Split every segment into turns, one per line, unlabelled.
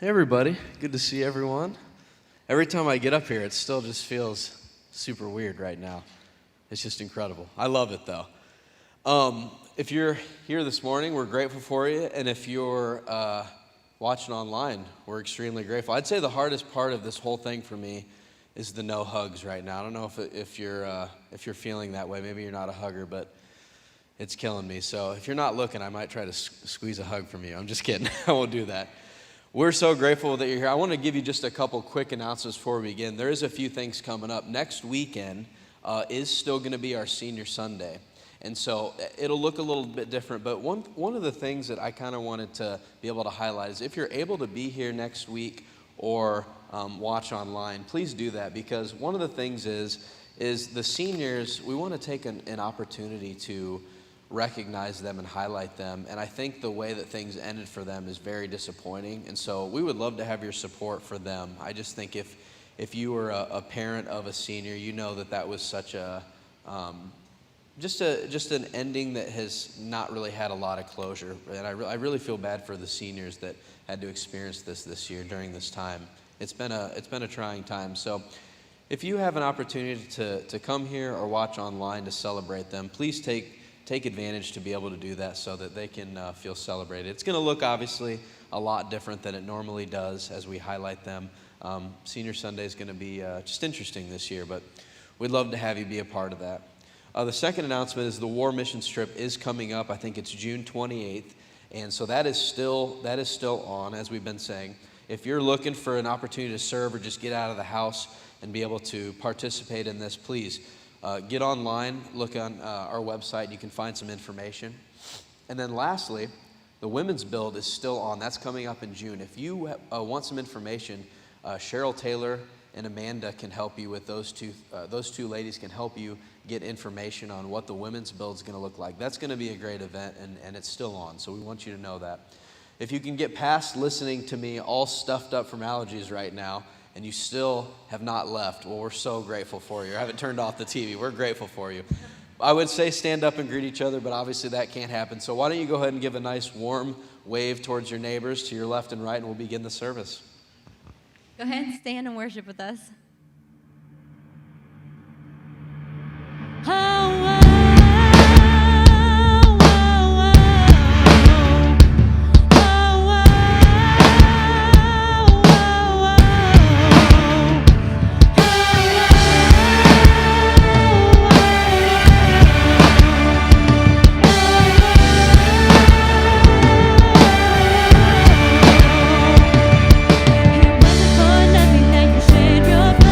Hey everybody, good to see everyone. Every time I get up here, it still just feels super weird right now. It's just incredible. I love it though. If you're here this morning, we're grateful for you, and if you're watching online, we're extremely grateful. I'd say the hardest part of this whole thing for me is the no hugs right now. I don't know if you're feeling that way. Maybe you're not a hugger, but it's killing me. So if you're not looking, I might try to squeeze a hug from you. I'm just kidding. I won't do that. We're so grateful that you're here. I want to give you just a couple quick announcements before we begin. There is a few things coming up. Next weekend is still going to be our Senior Sunday. And so it'll look a little bit different. But one of the things that I kind of wanted to be able to highlight is if you're able to be here next week or watch online, please do that. Because one of the things is the seniors, we want to take an opportunity to recognize them and highlight them, and I think the way that things ended for them is very disappointing, and so we would love to have your support for them. I just think if you were a parent of a senior, you know that was such a just an ending that has not really had a lot of closure, and I really feel bad for the seniors that had to experience this year during this time. It's been a trying time. So if you have an opportunity to come here or watch online to celebrate them, please take advantage to be able to do that so that they can feel celebrated. It's going to look obviously a lot different than it normally does as we highlight them. Senior Sunday is going to be just interesting this year, but we'd love to have you be a part of that. The second announcement is the War Missions trip is coming up. I think it's June 28th, and so that is still on, as we've been saying. If you're looking for an opportunity to serve or just get out of the house and be able to participate in this, please get online, look on our website, you can find some information. And then lastly, the women's build is still on. That's coming up in June. If you want some information, Cheryl Taylor and Amanda can help you with those two ladies can help you get information on what the women's build is going to look like. That's going to be a great event, and it's still on, so we want you to know that. If you can get past listening to me all stuffed up from allergies right now, and you still have not left, well, we're so grateful for you. I haven't turned off the TV. We're grateful for you. I would say stand up and greet each other, but obviously that can't happen. So why don't you go ahead and give a nice warm wave towards your neighbors to your left and right, and we'll begin the service.
Go ahead and stand and worship with us. Nothing that you shared your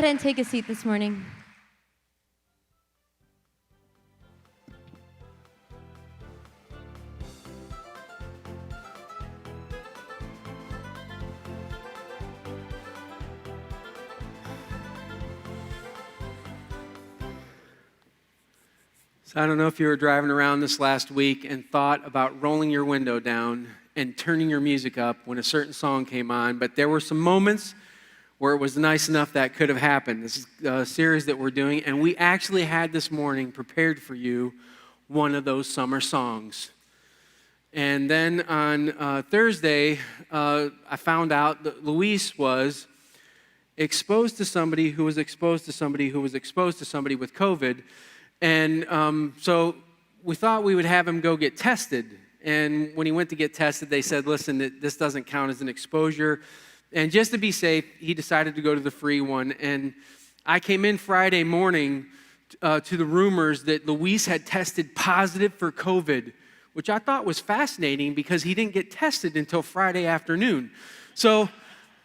ahead and take a seat this morning.
So I don't know if you were driving around this last week and thought about rolling your window down and turning your music up when a certain song came on, but there were some moments where it was nice enough that could have happened. This is a series that we're doing, and we actually had this morning prepared for you one of those summer songs. And then on Thursday, I found out that Luis was exposed to somebody who was exposed to somebody who was exposed to somebody with COVID. And so we thought we would have him go get tested. And when he went to get tested, they said, listen, this doesn't count as an exposure. And just to be safe, he decided to go to the free one. And I came in Friday morning to the rumors that Luis had tested positive for COVID, which I thought was fascinating because he didn't get tested until Friday afternoon. So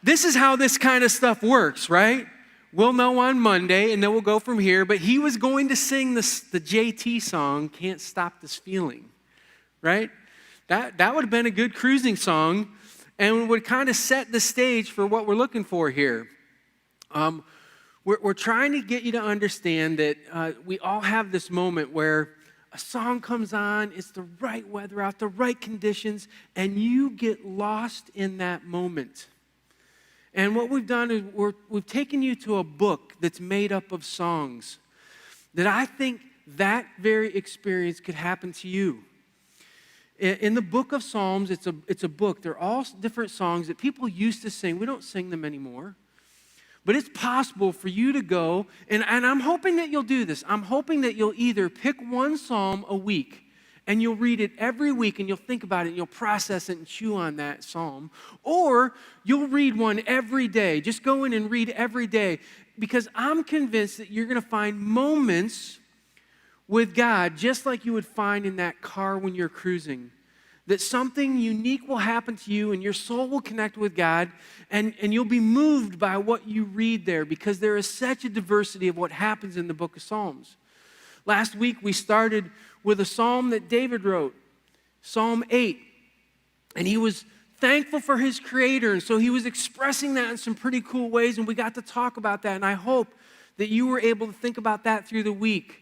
this is how this kind of stuff works, right? We'll know on Monday, and then we'll go from here. But he was going to sing the JT song, Can't Stop This Feeling, right? That would have been a good cruising song and would kind of set the stage for what we're looking for here. We're trying to get you to understand that we all have this moment where a song comes on, it's the right weather out, the right conditions, and you get lost in that moment. And what we've done is we've taken you to a book that's made up of songs that I think that very experience could happen to you. In the book of Psalms, it's a book. They're all different songs that people used to sing. We don't sing them anymore. But it's possible for you to go, and I'm hoping that you'll do this. I'm hoping that you'll either pick one psalm a week, and you'll read it every week, and you'll think about it, and you'll process it and chew on that psalm. Or you'll read one every day. Just go in and read every day, because I'm convinced that you're going to find moments with God, just like you would find in that car when you're cruising, that something unique will happen to you, and your soul will connect with God, and you'll be moved by what you read there, because there is such a diversity of what happens in the book of Psalms. Last week, we started with a psalm that David wrote, Psalm 8. And he was thankful for his Creator, and so he was expressing that in some pretty cool ways, and we got to talk about that. And I hope that you were able to think about that through the week,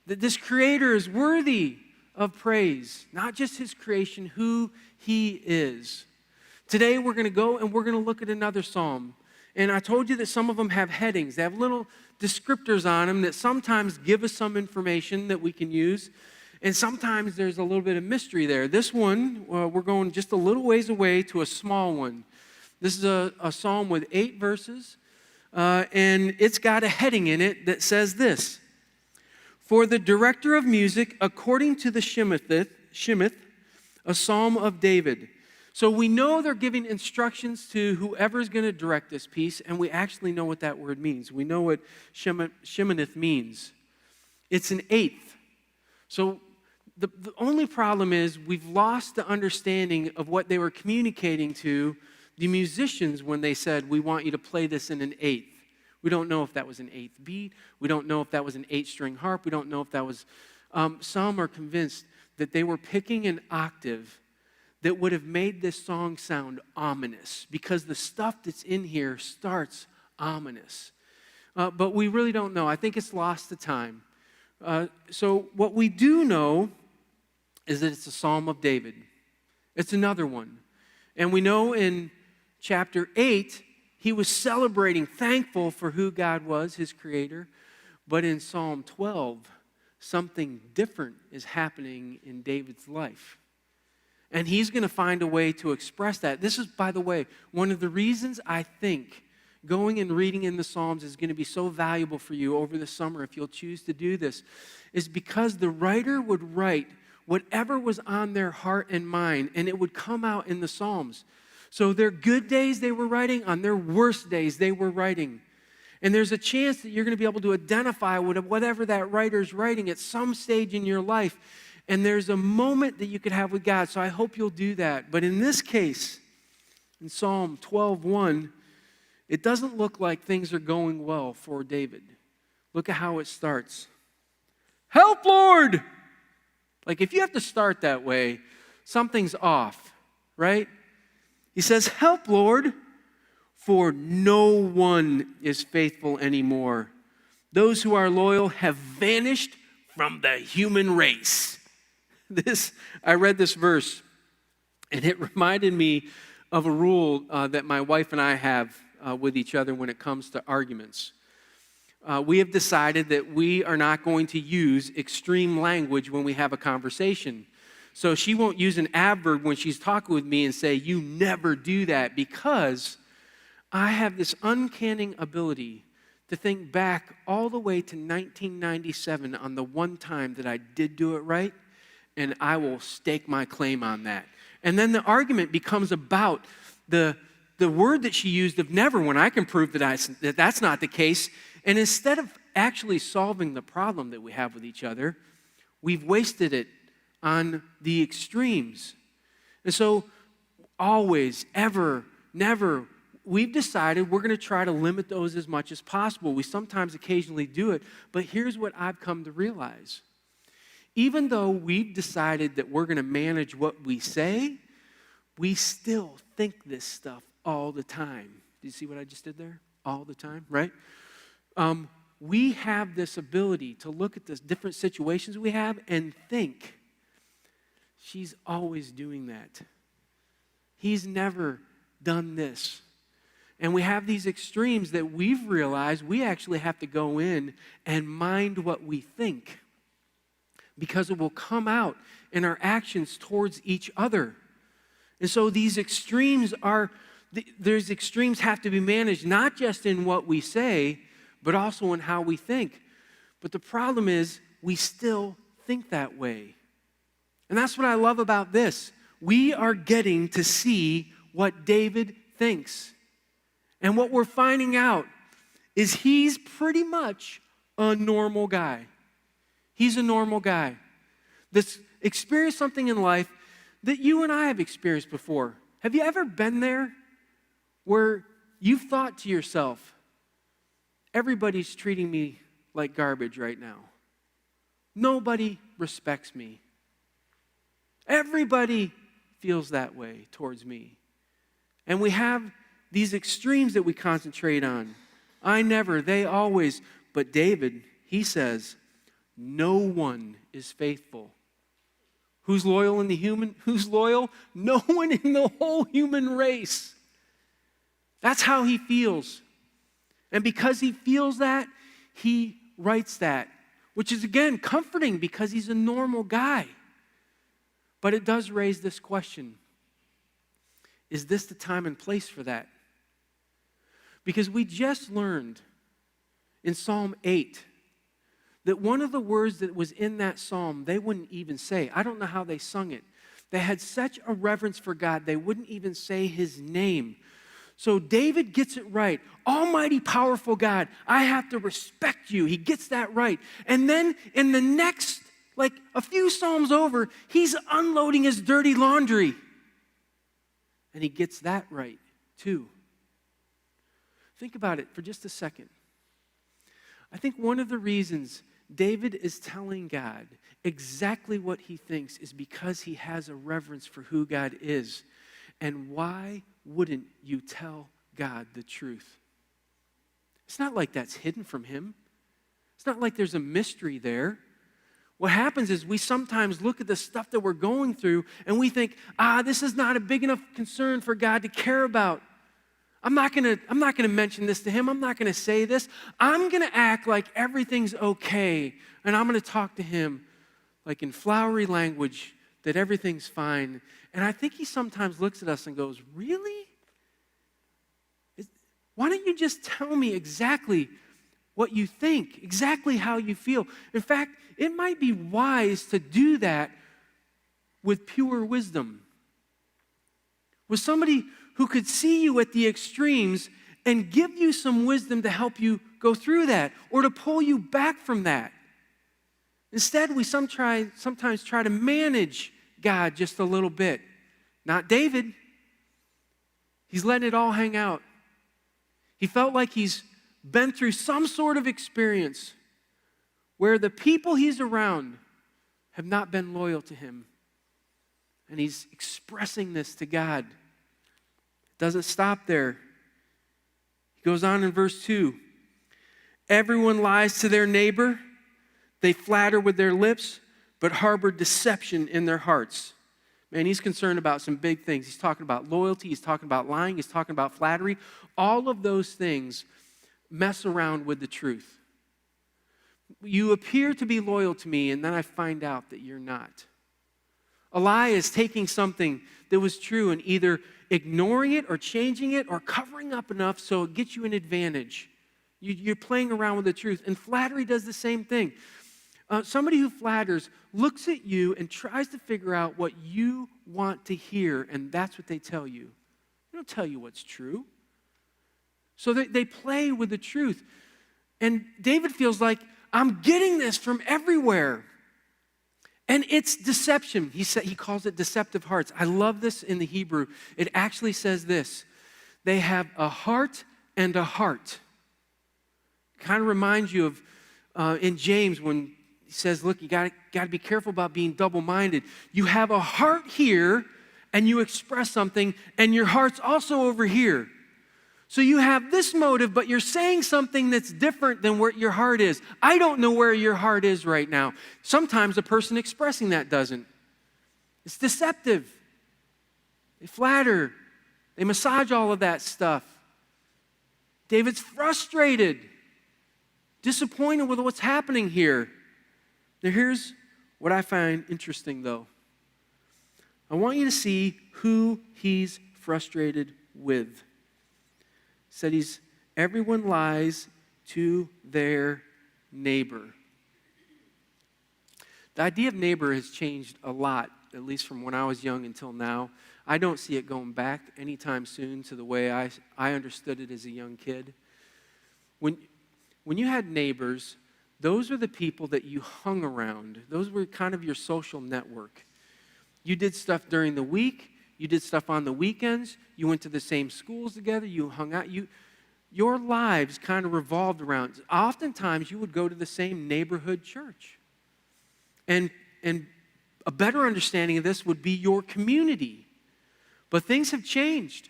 that this Creator is worthy of praise, not just his creation, who he is. Today, we're going to go and we're going to look at another psalm. And I told you that some of them have headings. They have little descriptors on them that sometimes give us some information that we can use. And sometimes there's a little bit of mystery there. This one, we're going just a little ways away to a small one. This is a psalm with 8 verses. And it's got a heading in it that says this: For the director of music, according to the Shemith, a psalm of David. So we know they're giving instructions to whoever's going to direct this piece, and we actually know what that word means. We know what Sheminith means. It's an eighth. So the only problem is we've lost the understanding of what they were communicating to the musicians when they said, we want you to play this in an eighth. We don't know if that was an eighth beat. We don't know if that was an 8-string harp. We don't know if that was... some are convinced that they were picking an octave that would have made this song sound ominous, because the stuff that's in here starts ominous. But we really don't know. I think it's lost to time. So what we do know is that it's a Psalm of David. It's another one. And we know in chapter 8, he was celebrating, thankful for who God was, his creator. But in Psalm 12, something different is happening in David's life. And he's going to find a way to express that. This is, by the way, one of the reasons I think going and reading in the Psalms is going to be so valuable for you over the summer, if you'll choose to do this, is because the writer would write whatever was on their heart and mind, and it would come out in the Psalms. So their good days they were writing, on their worst days they were writing. And there's a chance that you're going to be able to identify with whatever that writer's writing at some stage in your life. And there's a moment that you could have with God. So I hope you'll do that. But in this case, in Psalm 12:1, it doesn't look like things are going well for David. Look at how it starts. Help, Lord! Like if you have to start that way, something's off, right? He says, help, Lord, for no one is faithful anymore. Those who are loyal have vanished from the human race. I read this verse, and it reminded me of a rule that my wife and I have with each other when it comes to arguments. We have decided that we are not going to use extreme language when we have a conversation. So she won't use an adverb when she's talking with me and say, you never do that, because I have this uncanny ability to think back all the way to 1997 on the one time that I did do it right, and I will stake my claim on that. And then the argument becomes about the word that she used of never, when I can prove that that's not the case. And instead of actually solving the problem that we have with each other, we've wasted it on the extremes. And so always, ever, never, we've decided we're going to try to limit those as much as possible. We sometimes occasionally do it, but here's what I've come to realize. Even though we've decided that we're going to manage what we say, we still think this stuff all the time. Did you see what I just did there? All the time, right? We have this ability to look at the different situations we have and think, she's always doing that. He's never done this. And we have these extremes that we've realized we actually have to go in and mind what we think, because it will come out in our actions towards each other. And so these extremes have to be managed, not just in what we say, but also in how we think. But the problem is, we still think that way. And that's what I love about this. We are getting to see what David thinks. And what we're finding out is he's pretty much a normal guy. He's a normal guy that's experienced something in life that you and I have experienced before. Have you ever been there where you've thought to yourself, everybody's treating me like garbage right now. Nobody respects me. Everybody feels that way towards me. And we have these extremes that we concentrate on. I never, they always. But David, he says, no one is faithful. Who's loyal in the human? Who's loyal? No one in the whole human race. That's how he feels. And because he feels that, he writes that, which is, again, comforting because he's a normal guy. But it does raise this question. Is this the time and place for that? Because we just learned in Psalm 8 that one of the words that was in that psalm, they wouldn't even say. I don't know how they sung it. They had such a reverence for God, they wouldn't even say his name. So David gets it right. Almighty, powerful God, I have to respect you. He gets that right. And then in the next, like a few psalms over, he's unloading his dirty laundry. And he gets that right too. Think about it for just a second. I think one of the reasons David is telling God exactly what he thinks is because he has a reverence for who God is. And why wouldn't you tell God the truth? It's not like that's hidden from him. It's not like there's a mystery there. What happens is we sometimes look at the stuff that we're going through and we think, this is not a big enough concern for God to care about. I'm not gonna mention this to him. I'm not gonna say this. I'm gonna act like everything's okay, and I'm gonna talk to him like in flowery language that everything's fine. And I think he sometimes looks at us and goes, really? Why don't you just tell me exactly what you think, exactly how you feel? In fact, it might be wise to do that with pure wisdom. With somebody who could see you at the extremes and give you some wisdom to help you go through that or to pull you back from that. Instead, we sometimes try to manage God just a little bit. Not David. He's letting it all hang out. He felt like he's been through some sort of experience where the people he's around have not been loyal to him. And he's expressing this to God. It doesn't stop there. He goes on in verse 2. Everyone lies to their neighbor. They flatter with their lips, but harbor deception in their hearts. Man, he's concerned about some big things. He's talking about loyalty. He's talking about lying. He's talking about flattery. All of those things mess around with the truth. You appear to be loyal to me, and then I find out that you're not. A lie is taking something that was true and either ignoring it or changing it or covering up enough so it gets you an advantage. You're playing around with the truth. And flattery does the same thing. Somebody who flatters looks at you and tries to figure out what you want to hear, and that's what they tell you. They don't tell you what's true. So they play with the truth. And David feels like, I'm getting this from everywhere. And it's deception. He calls it deceptive hearts. I love this in the Hebrew. It actually says this. They have a heart and a heart. Kind of reminds you of in James when he says, look, you got to be careful about being double-minded. You have a heart here and you express something, and your heart's also over here. So you have this motive, but you're saying something that's different than where your heart is. I don't know where your heart is right now. Sometimes the person expressing that doesn't. It's deceptive. They flatter. They massage all of that stuff. David's frustrated, disappointed with what's happening here. Now here's what I find interesting, though. I want you to see who he's frustrated with. Said everyone lies to their neighbor. The idea of neighbor has changed a lot, at least from when I was young until now. I don't see it going back anytime soon to the way I understood it as a young kid. When you had neighbors, those were the people that you hung around. Those were kind of your social network. You did stuff during the week. You did stuff on the weekends. You went to the same schools together. You hung out. Your lives kind of revolved around. Oftentimes, you would go to the same neighborhood church. And a better understanding of this would be your community. But things have changed.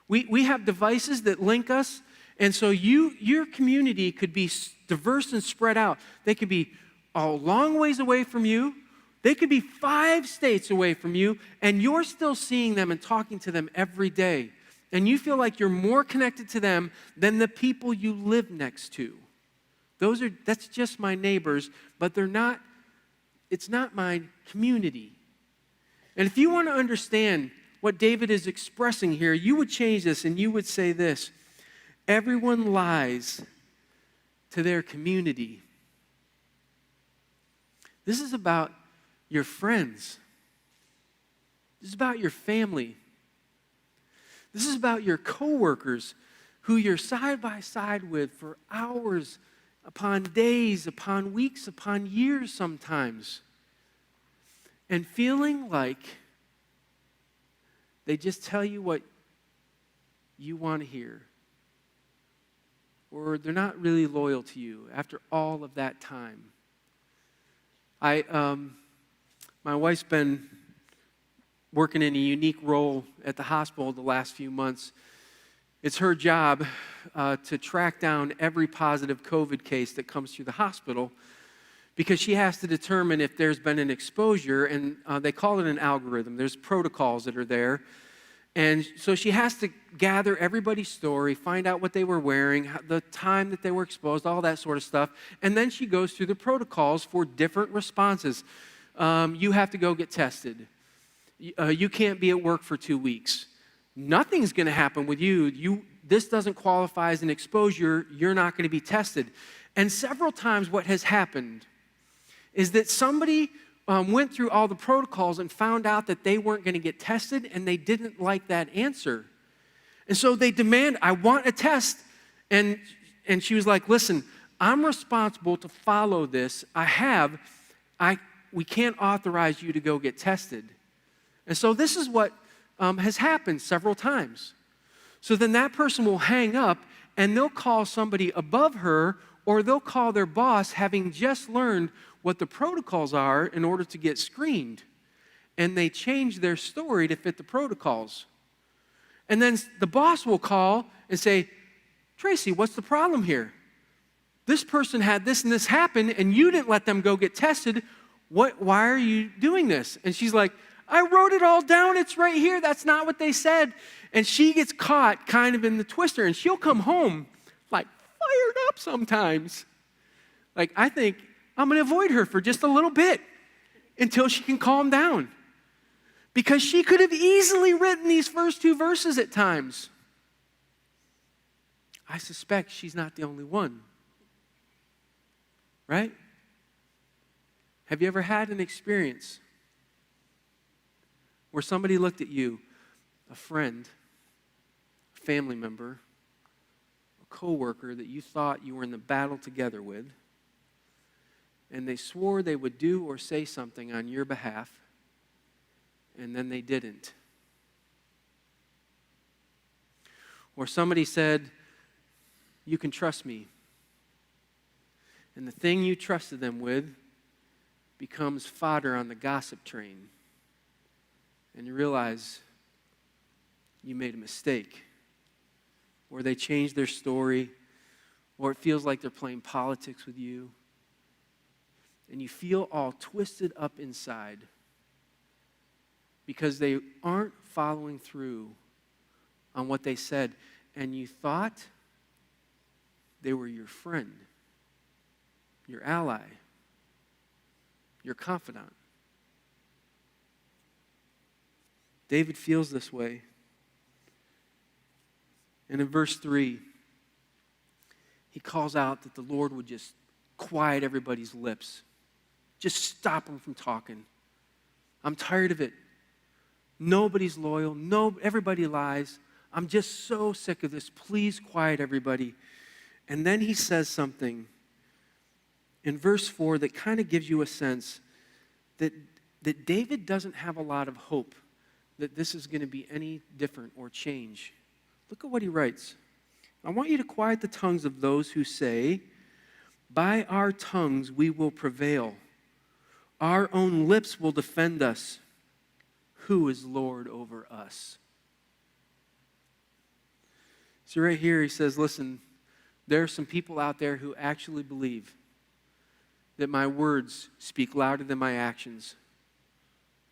We have devices that link us. And so your community could be diverse and spread out. They could be a long ways away from you. They could be 5 states away from you, and you're still seeing them and talking to them every day. And you feel like you're more connected to them than the people you live next to. That's just my neighbors, but it's not my community. And if you want to understand what David is expressing here, you would change this and you would say this. Everyone lies to their community. This is about your friends. This is about your family. This is about your coworkers who you're side by side with for hours upon days, upon weeks, upon years sometimes. And feeling like they just tell you what you want to hear. Or they're not really loyal to you after all of that time. My wife's been working in a unique role at the hospital the last few months. It's her job to track down every positive COVID case that comes through the hospital because she has to determine if there's been an exposure, and they call it an algorithm. There's protocols that are there. And so she has to gather everybody's story, find out what they were wearing, the time that they were exposed, all that sort of stuff. And then she goes through the protocols for different responses. You have to go get tested. You can't be at work for 2 weeks. Nothing's going to happen with you. This doesn't qualify as an exposure. You're not going to be tested. And several times what has happened is that somebody went through all the protocols and found out that they weren't going to get tested, and they didn't like that answer. And so they demand, I want a test. And she was like, listen, I'm responsible to follow this. We can't authorize you to go get tested. And so this is what has happened several times. So then that person will hang up, and they'll call somebody above her, or they'll call their boss having just learned what the protocols are in order to get screened. And they change their story to fit the protocols. And then the boss will call and say, Tracy, what's the problem here? This person had this and this happen, and you didn't let them go get tested. Why are you doing this? And she's like, I wrote it all down. It's right here. That's not what they said. And she gets caught kind of in the twister, and she'll come home like fired up sometimes. Like, I think I'm going to avoid her for just a little bit until she can calm down. Because she could have easily written these first 2 verses at times. I suspect she's not the only one. Right? Have you ever had an experience where somebody looked at you, a friend, a family member, a coworker that you thought you were in the battle together with, and they swore they would do or say something on your behalf, and then they didn't? Or somebody said, you can trust me. And the thing you trusted them with becomes fodder on the gossip train. And you realize you made a mistake. Or they changed their story. Or it feels like they're playing politics with you. And you feel all twisted up inside because they aren't following through on what they said. And you thought they were your friend, your ally, your confidant. David feels this way. And in verse 3, he calls out that the Lord would just quiet everybody's lips. Just stop them from talking. I'm tired of it. Nobody's loyal. Everybody lies. I'm just so sick of this. Please quiet everybody. And then he says something in verse 4 that kind of gives you a sense that David doesn't have a lot of hope that this is going to be any different or change. Look at what he writes. I want you to quiet the tongues of those who say, by our tongues we will prevail. Our own lips will defend us. Who is Lord over us? So right here he says, listen, there are some people out there who actually believe that my words speak louder than my actions.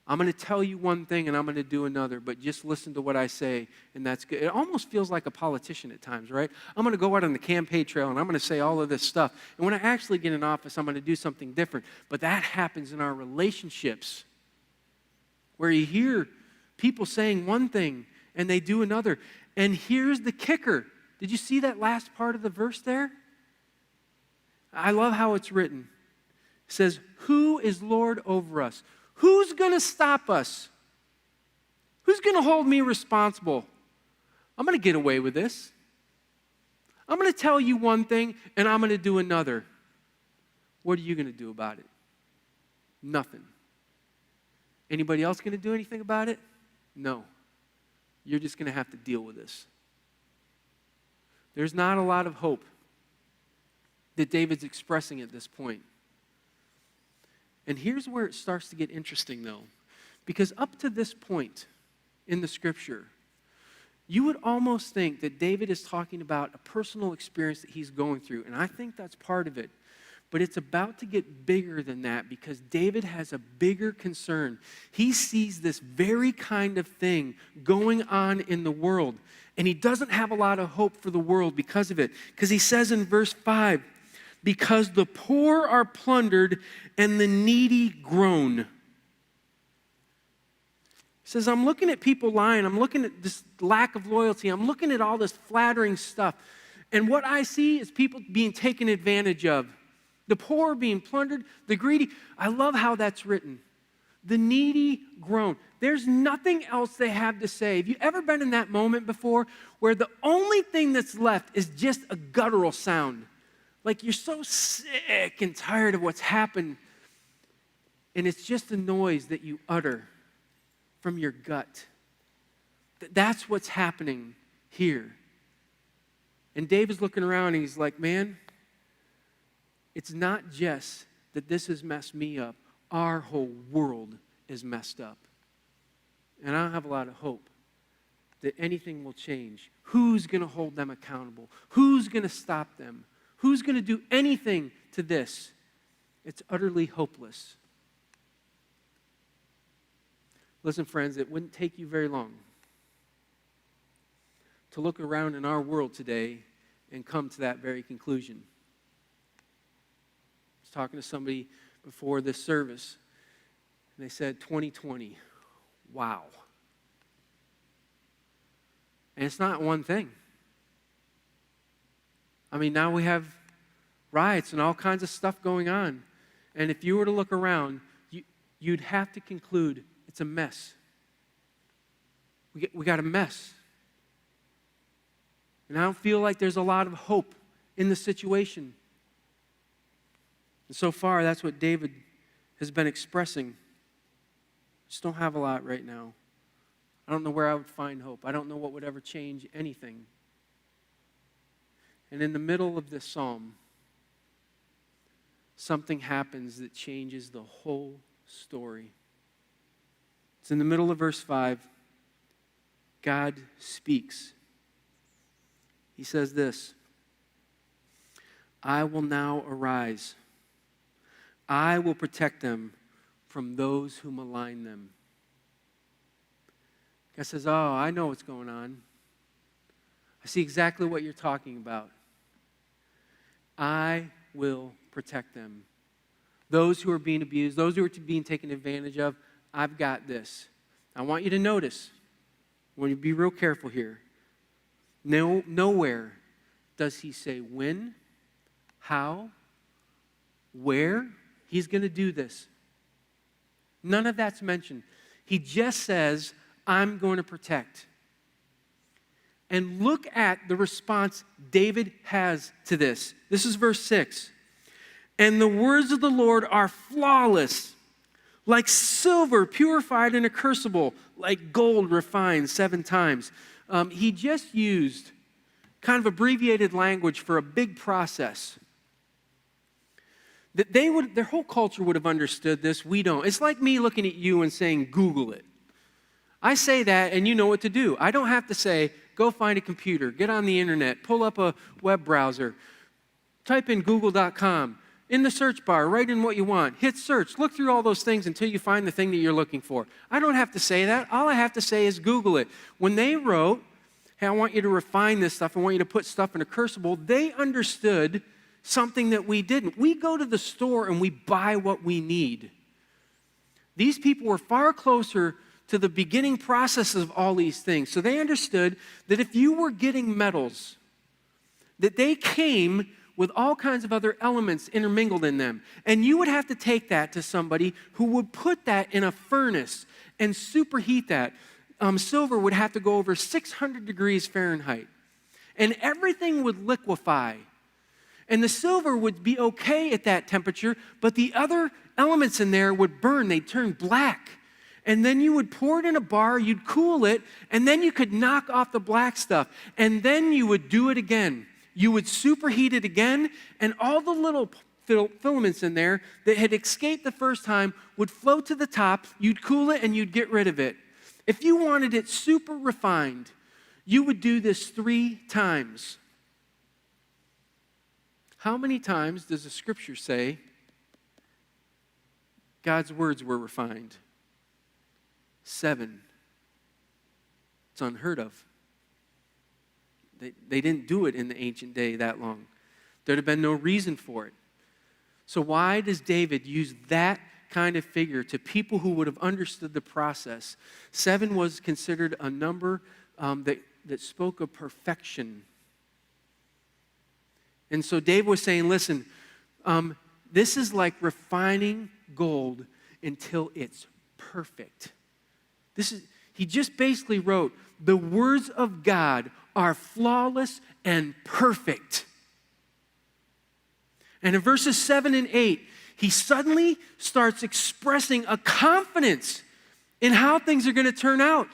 I'm going to tell you one thing and I'm going to do another, but just listen to what I say, and that's good. It almost feels like a politician at times, right? I'm going to go out on the campaign trail and I'm going to say all of this stuff. And when I actually get in office, I'm going to do something different. But that happens in our relationships where you hear people saying one thing and they do another. And here's the kicker. Did you see that last part of the verse there? I love how it's written. It says, who is Lord over us? Who's going to stop us? Who's going to hold me responsible? I'm going to get away with this. I'm going to tell you one thing and I'm going to do another. What are you going to do about it? Nothing. Anybody else going to do anything about it? No. You're just going to have to deal with this. There's not a lot of hope that David's expressing at this point. And here's where it starts to get interesting, though. Because up to this point in the scripture, you would almost think that David is talking about a personal experience that he's going through. And I think that's part of it. But it's about to get bigger than that because David has a bigger concern. He sees this very kind of thing going on in the world. And he doesn't have a lot of hope for the world because of it. Because he says in verse 5, because the poor are plundered and the needy groan. He says, I'm looking at people lying. I'm looking at this lack of loyalty. I'm looking at all this flattering stuff. And what I see is people being taken advantage of. The poor being plundered, the greedy. I love how that's written. The needy groan. There's nothing else they have to say. Have you ever been in that moment before where the only thing that's left is just a guttural sound? Like you're so sick and tired of what's happened, and it's just a noise that you utter from your gut. That's what's happening here. And David's looking around and he's like, man, it's not just that this has messed me up. Our whole world is messed up. And I don't have a lot of hope that anything will change. Who's going to hold them accountable? Who's going to stop them? Who's going to do anything to this? It's utterly hopeless. Listen, friends, it wouldn't take you very long to look around in our world today and come to that very conclusion. I was talking to somebody before this service, and they said, 2020, wow. And it's not one thing. I mean, now we have riots and all kinds of stuff going on. And if you were to look around, you'd have to conclude it's a mess. We got a mess. And I don't feel like there's a lot of hope in the situation. And so far, that's what David has been expressing. Just don't have a lot right now. I don't know where I would find hope. I don't know what would ever change anything. And in the middle of this psalm, something happens that changes the whole story. It's in the middle of verse 5. God speaks. He says this, I will now arise. I will protect them from those who malign them. God says, oh, I know what's going on. I see exactly what you're talking about. I will protect them. Those who are being abused, those who are being taken advantage of, I've got this. I want you to notice, I want you to be real careful here. Nowhere does he say when, how, where he's going to do this. None of that's mentioned. He just says, I'm going to protect. And look at the response David has to this. This is verse 6. And the words of the Lord are flawless, like silver purified in a crucible, like gold refined 7 times. He just used kind of abbreviated language for a big process. That their whole culture would have understood this. We don't. It's like me looking at you and saying, Google it. I say that and you know what to do. I don't have to say, go find a computer, get on the internet, pull up a web browser, type in google.com. In the search bar, write in what you want, hit search, look through all those things until you find the thing that you're looking for. I don't have to say that. All I have to say is Google it. When they wrote, hey, I want you to refine this stuff, I want you to put stuff in a crucible, they understood something that we didn't. We go to the store and we buy what we need. These people were far closer to the beginning process of all these things. So they understood that if you were getting metals, that they came with all kinds of other elements intermingled in them. And you would have to take that to somebody who would put that in a furnace and superheat that. Silver would have to go over 600 degrees Fahrenheit. And everything would liquefy. And the silver would be okay at that temperature, but the other elements in there would burn. They'd turn black. And then you would pour it in a bar, you'd cool it, and then you could knock off the black stuff. And then you would do it again. You would superheat it again, and all the little filaments in there that had escaped the first time would float to the top. You'd cool it, and you'd get rid of it. If you wanted it super refined, you would do this 3 times. How many times does the scripture say God's words were refined? 7. It's unheard of. They didn't do it in the ancient day that long. There'd have been no reason for it. So why does David use that kind of figure to people who would have understood the process? 7 was considered a number that spoke of perfection. And so David was saying, listen, this is like refining gold until it's perfect. He just basically wrote, the words of God are flawless and perfect. And in verses 7 and 8, he suddenly starts expressing a confidence in how things are going to turn out.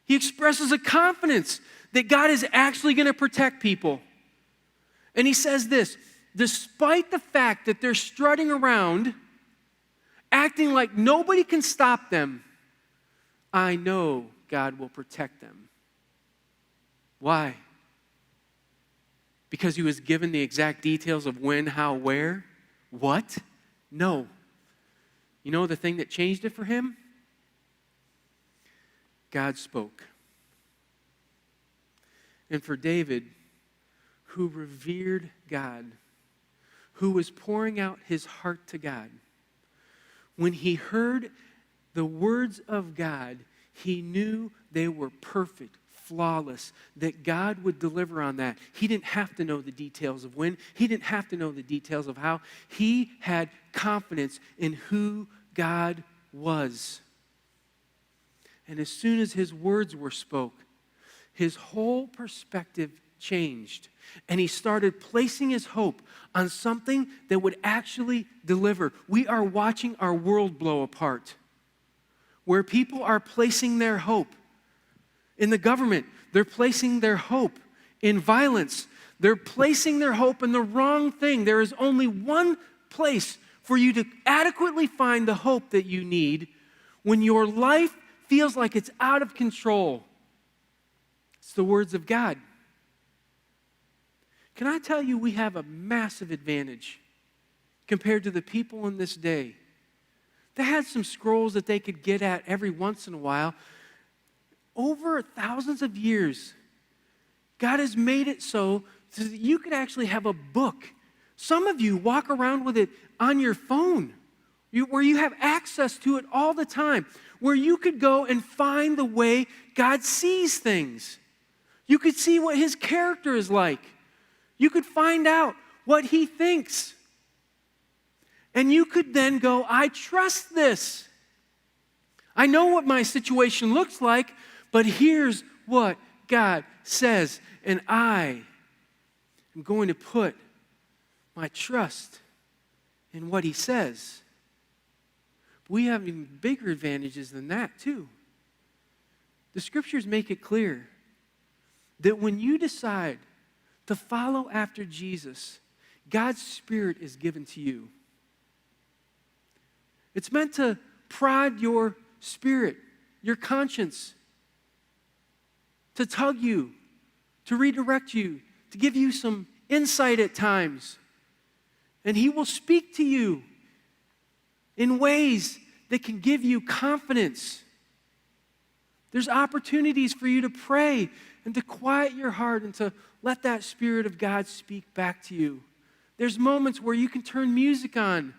He expresses a confidence that God is actually going to protect people. And he says this, despite the fact that they're strutting around, acting like nobody can stop them, I know God will protect them. Why? Because he was given the exact details of when, how, where? What? No. You know the thing that changed it for him? God spoke. And for David, who revered God, who was pouring out his heart to God, when he heard the words of God, he knew they were perfect, flawless, that God would deliver on that. He didn't have to know the details of when. He didn't have to know the details of how. He had confidence in who God was. And as soon as his words were spoke, his whole perspective changed. And he started placing his hope on something that would actually deliver. We are watching our world blow apart, where people are placing their hope in the government. They're placing their hope in violence. They're placing their hope in the wrong thing. There is only one place for you to adequately find the hope that you need when your life feels like it's out of control. It's the words of God. Can I tell you, we have a massive advantage compared to the people in this day. They had some scrolls that they could get at every once in a while. Over thousands of years, God has made it so that you could actually have a book. Some of you walk around with it on your phone, where you have access to it all the time, where you could go and find the way God sees things. You could see what his character is like. You could find out what he thinks. And you could then go, I trust this. I know what my situation looks like, but here's what God says. And I am going to put my trust in what he says. We have even bigger advantages than that, too. The scriptures make it clear that when you decide to follow after Jesus, God's Spirit is given to you. It's meant to prod your spirit, your conscience, to tug you, to redirect you, to give you some insight at times. And he will speak to you in ways that can give you confidence. There's opportunities for you to pray and to quiet your heart and to let that Spirit of God speak back to you. There's moments where you can turn music on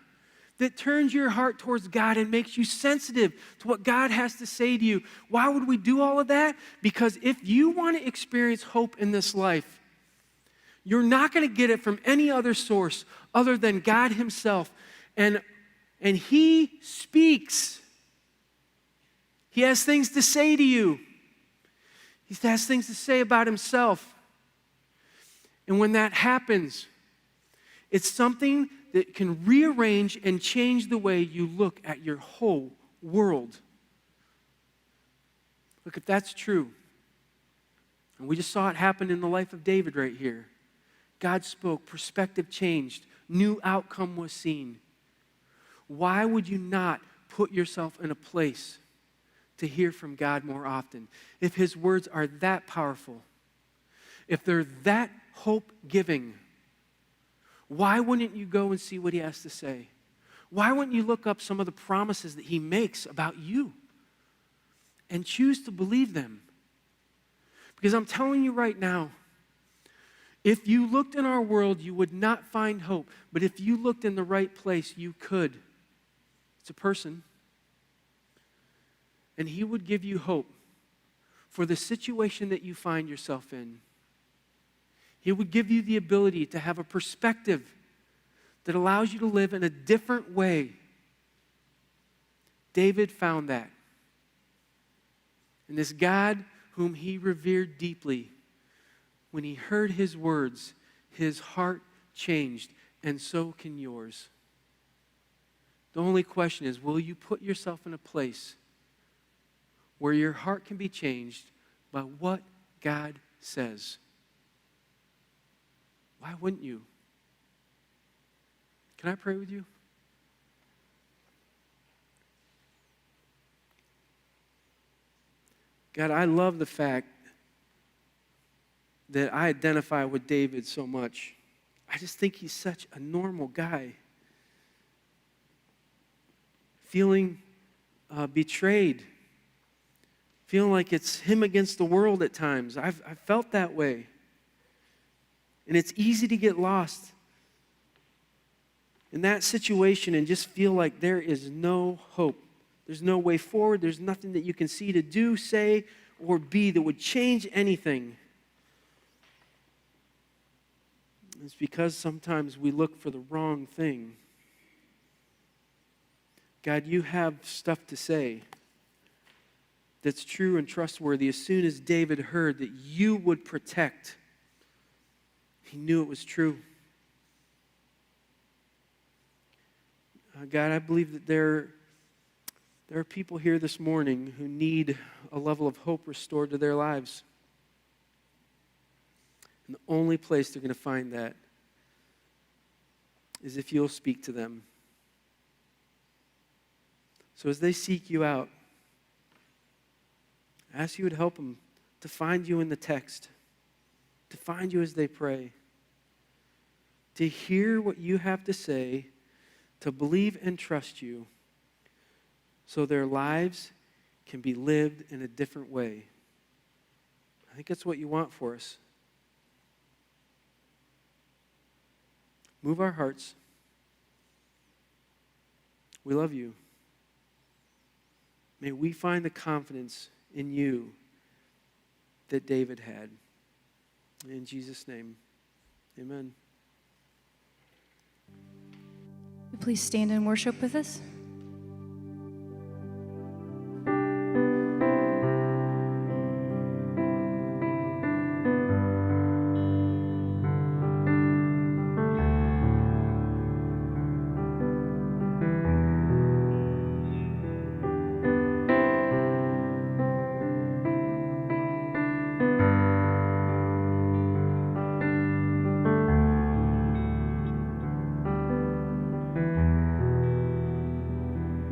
that turns your heart towards God and makes you sensitive to what God has to say to you. Why would we do all of that? Because if you want to experience hope in this life, you're not going to get it from any other source other than God himself. And he speaks. He has things to say to you. He has things to say about himself. And when that happens, it's something that can rearrange and change the way you look at your whole world. Look, if that's true, and we just saw it happen in the life of David right here. God spoke, perspective changed, new outcome was seen. Why would you not put yourself in a place to hear from God more often? If his words are that powerful, if they're that hope-giving, why wouldn't you go and see what he has to say? Why wouldn't you look up some of the promises that he makes about you and choose to believe them? Because I'm telling you right now, if you looked in our world, you would not find hope. But if you looked in the right place, you could. It's a person. And he would give you hope for the situation that you find yourself in. He would give you the ability to have a perspective that allows you to live in a different way. David found that. And this God whom he revered deeply, when he heard his words, his heart changed, and so can yours. The only question is, will you put yourself in a place where your heart can be changed by what God says. Why wouldn't you? Can I pray with you? God, I love the fact that I identify with David so much. I just think he's such a normal guy. Feeling betrayed. Feeling like it's him against the world at times. I've felt that way. And it's easy to get lost in that situation and just feel like there is no hope. There's no way forward. There's nothing that you can see to do, say, or be that would change anything. It's because sometimes we look for the wrong thing. God, you have stuff to say that's true and trustworthy. As soon as David heard that you would protect, he knew it was true. God, I believe that there are people here this morning who need a level of hope restored to their lives. And the only place they're going to find that is if you'll speak to them. So as they seek you out, I ask you would help them to find you in the text, to find you as they pray, to hear what you have to say, to believe and trust you, so their lives can be lived in a different way. I think that's what you want for us. Move our hearts. We love you. May we find the confidence in you that David had. In Jesus' name, amen.
Please stand and worship with us.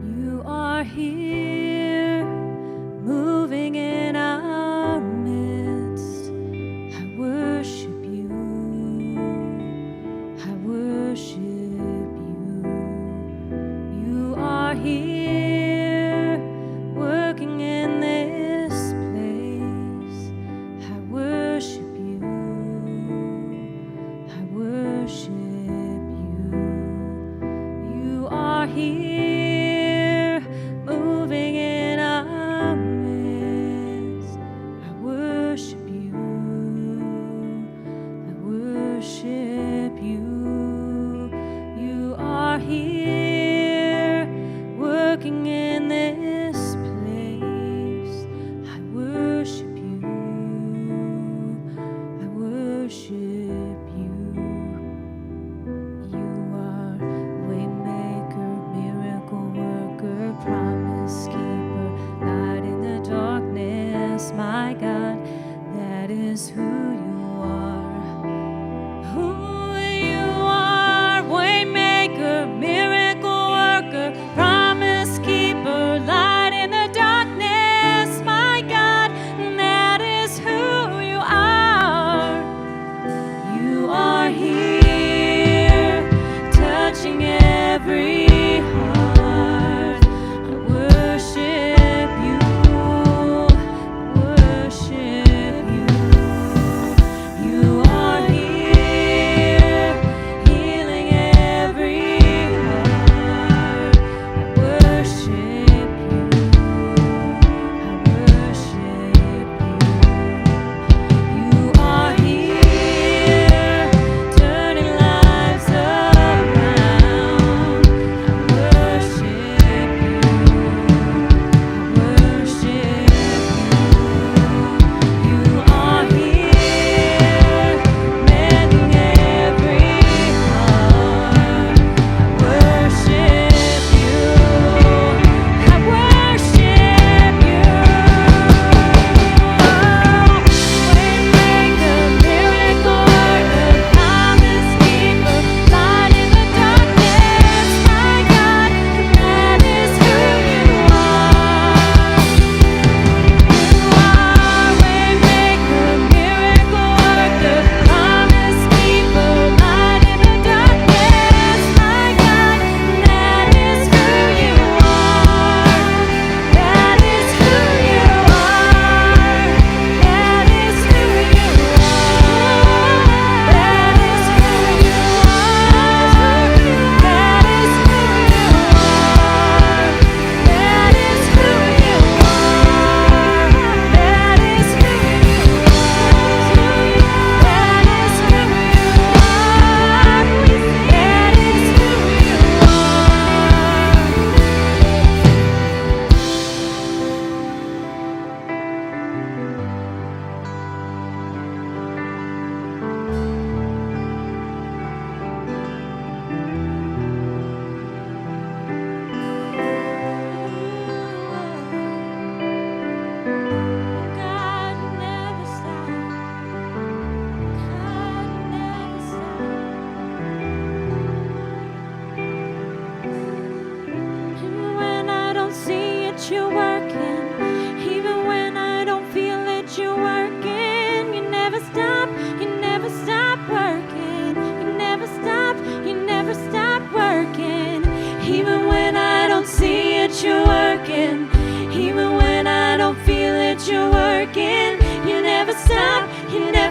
You are here, moving in our midst. I worship you. I worship you. You are here, working in this place. I worship you. I worship you. You are here, moving in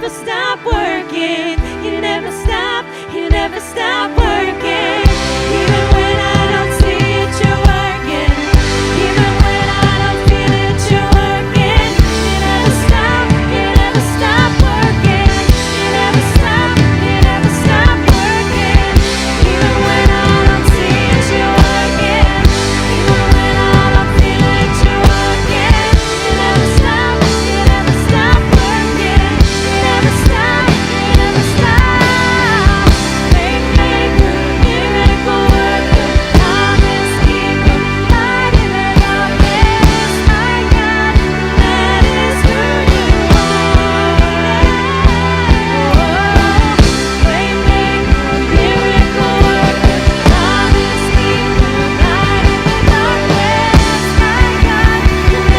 never stop working. You never stop, you never stop working. Even when I don't see it, you're working. Even when I don't feel it, you're working. You never stop, you never stop working. You never stop, you never stop working. Even when I don't see it, you're working. Even when I don't feel it, you're working. You never stop, you never stop working. You never stop, you never stop. Waymaker, miracle worker, promise keeper, light in the darkness, my God, that is who you are. Waymaker, miracle worker, promise keeper, light in the darkness, my God,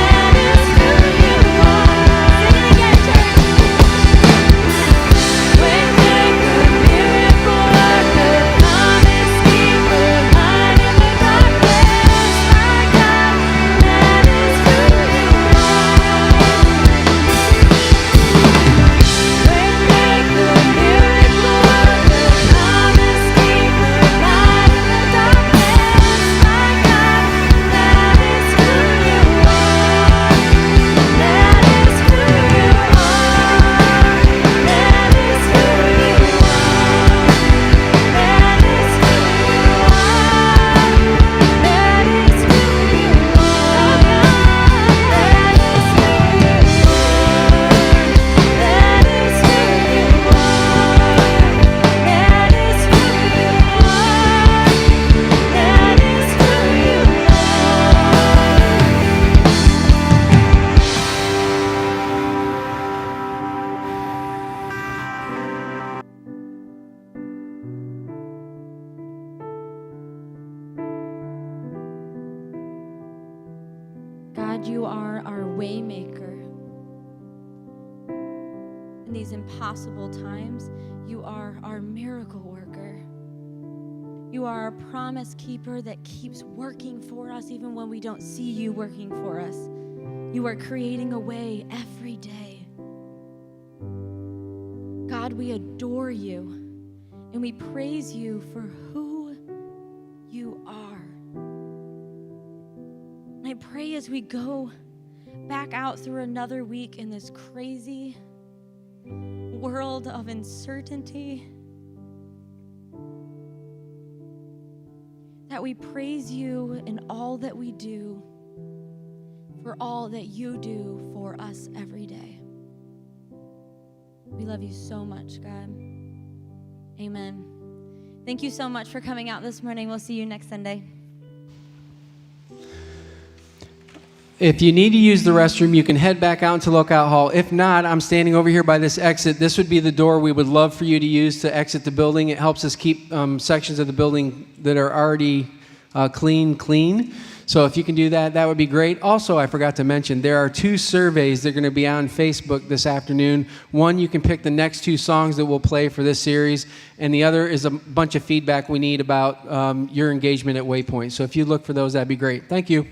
that is who you are. Sing it again, church. Waymaker, miracle worker, promise keeper, light in the darkness, my God, that is who you God, you are our waymaker. In these impossible times, you are our miracle worker. You are our promise keeper that keeps working for us even when we don't see you working for us. You are creating a way every day. God, we adore you and we praise you for who you are. I pray as we go back out through another week in this crazy world of uncertainty, that we praise you in all that we do, for all that you do for us every day. We love you so much, God. Amen. Thank you so much for coming out this morning. We'll see you next Sunday.
If you need to use the restroom, you can head back out into Lookout Hall. If not, I'm standing over here by this exit. This would be the door we would love for you to use to exit the building. It helps us keep sections of the building that are already clean. So if you can do that, that would be great. Also, I forgot to mention, there are 2 surveys that are going to be on Facebook this afternoon. One, you can pick the next 2 songs that we'll play for this series, and the other is a bunch of feedback we need about your engagement at Waypoint. So if you look for those, that'd be great. Thank you.